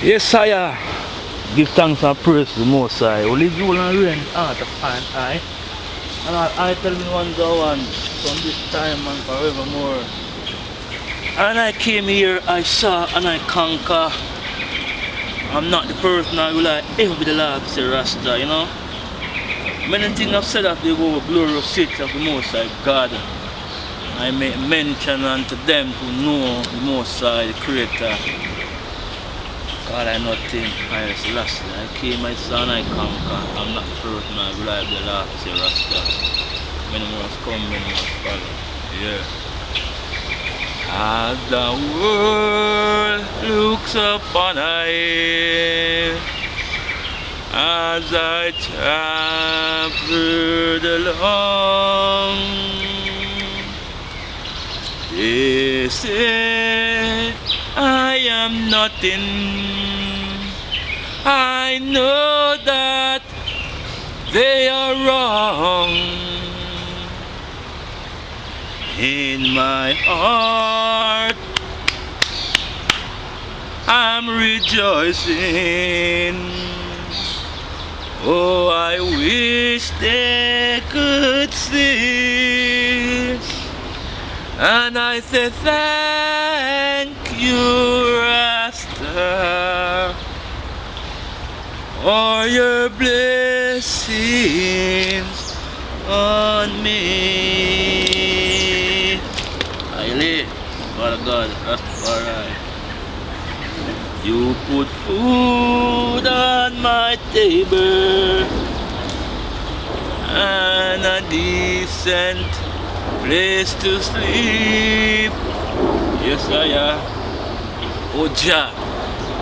Yes, I give thanks and praise to the Most High. Who lives all and reign out of I. And I tell me one to one from this time and forevermore. And I came here, I saw and I conquer. I'm not the person I will ever be the last to say Rasta, you know. Many things I've said of the glorious city of the Most High God. I make mention unto them who know the Most High, the Creator. God, I nothing, I just lost it. I came, I saw and I conquer. I'm not the person I will be the last to say Rasta. Many must come, many must follow. Yeah. As the world looks upon I, as I traveled along, they say I am nothing. I know that they are wrong. In my heart, I'm rejoicing. Oh, I wish they could see. And I say thank you, Rasta, for your blessings on me. Father God, RastaFari. You put food on my table and a decent place to sleep. Yes, I am. Oh Jah,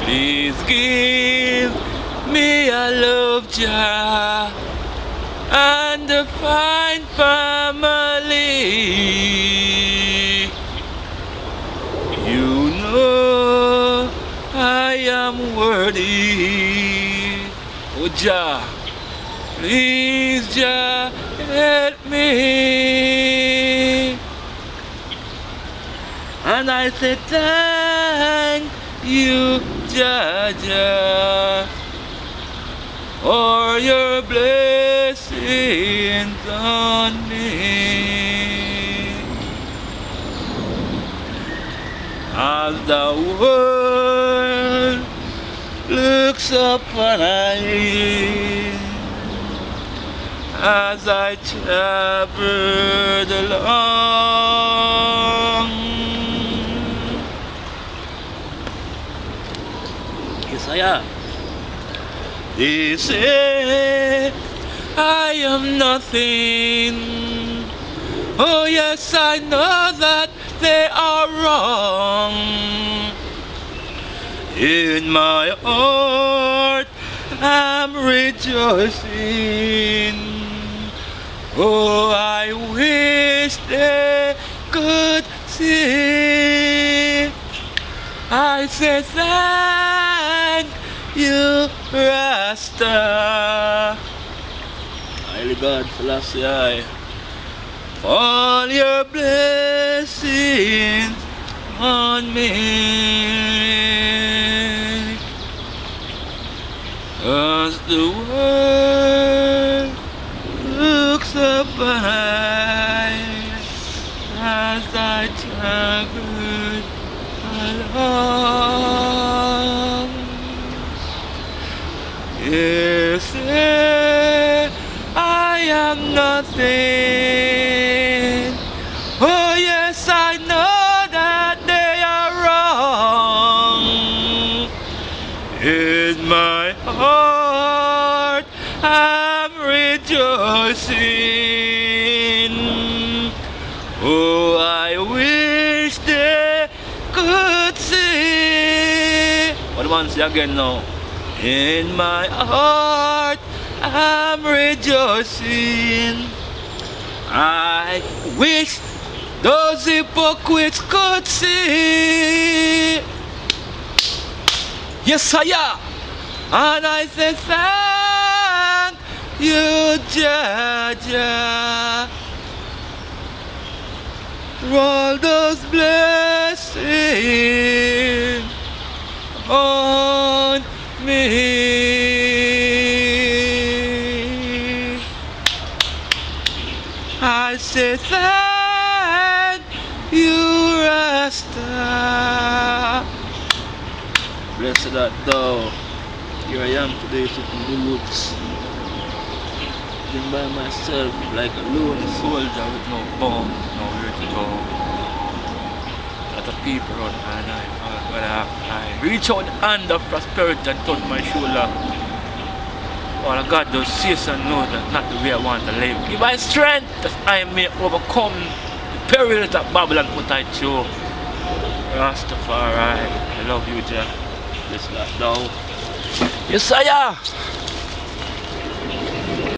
please give me a love, Jah, and a fine family. You know I am worthy. Oh Jah, please Jah, help me. And I say thank you, Jah Jah, for your blessings on me. As the world looks upon I, as I traveled along. Yes, I am. They say I am nothing. Oh yes, I know that they are wrong. In my heart, I'm rejoicing. Oh, I wish they could see. I say thank you, Rasta. Highly God, Selassie, for all your blessings on me. As the world looks upon I, as I travel along, yes, I am nothing. Oh yes, I know that they are wrong. In my heart, I'm rejoicing. Oh, I wish they could see. What do I say again now? In my heart, I'm rejoicing. I wish those hypocrites could see. Yes, I am. And I say thank you, Jah Jah, for all those blessings. Oh, me. I say thank you, Rasta. Blessed art thou. Here I am today sitting in the woods, sitting by myself like a lone soldier with no bomb, nowhere to go. A lot of people around my life, but I reach out the hand of prosperity and touch my shoulder. All God does sees and knows that not the way I want to live. Give my strength that I may overcome the perils that Babylon put I through. RastaFari, I love you, Jah. Bless that thou. Yesaya!